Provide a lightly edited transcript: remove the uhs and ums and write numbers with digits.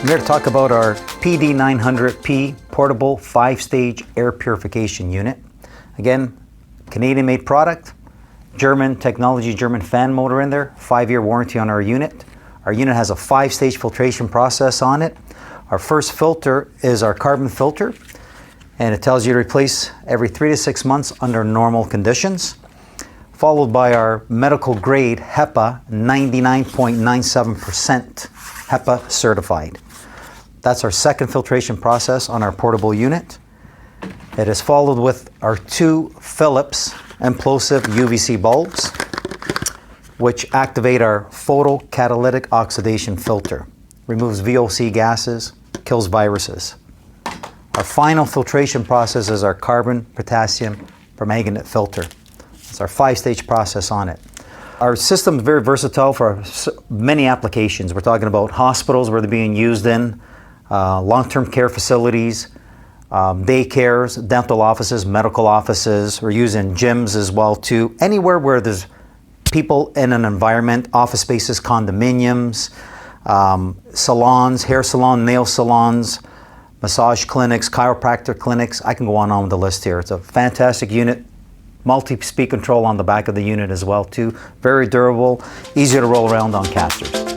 I'm here to talk about our PD900P portable 5-stage air purification unit. Again, Canadian-made product, German technology, German fan motor in there, 5-year warranty on our unit. Our unit has a 5-stage filtration process on it. Our first filter is our carbon filter, and it tells you to replace every 3 to 6 months under normal conditions, followed by our medical grade HEPA 99.97% HEPA certified. That's our second filtration process on our portable unit. It is followed with our 2 Philips implosive UVC bulbs, which activate our Photo Catalytic Oxidation filter. Removes VOC gases, kills viruses. Our final filtration process is our carbon potassium permanganate filter. It's our 5-stage process on it. Our system is very versatile for many applications. We're talking about hospitals where they're being used in, long-term care facilities, daycares, dental offices, medical offices. We're using gyms as well too. Anywhere where there's people in an environment, office spaces, condominiums, salons, hair salon, nail salons, massage clinics, chiropractor clinics. I can go on with the list here. It's a fantastic unit. Multi-speed control on the back of the unit as well too. Very durable, easy to roll around on casters.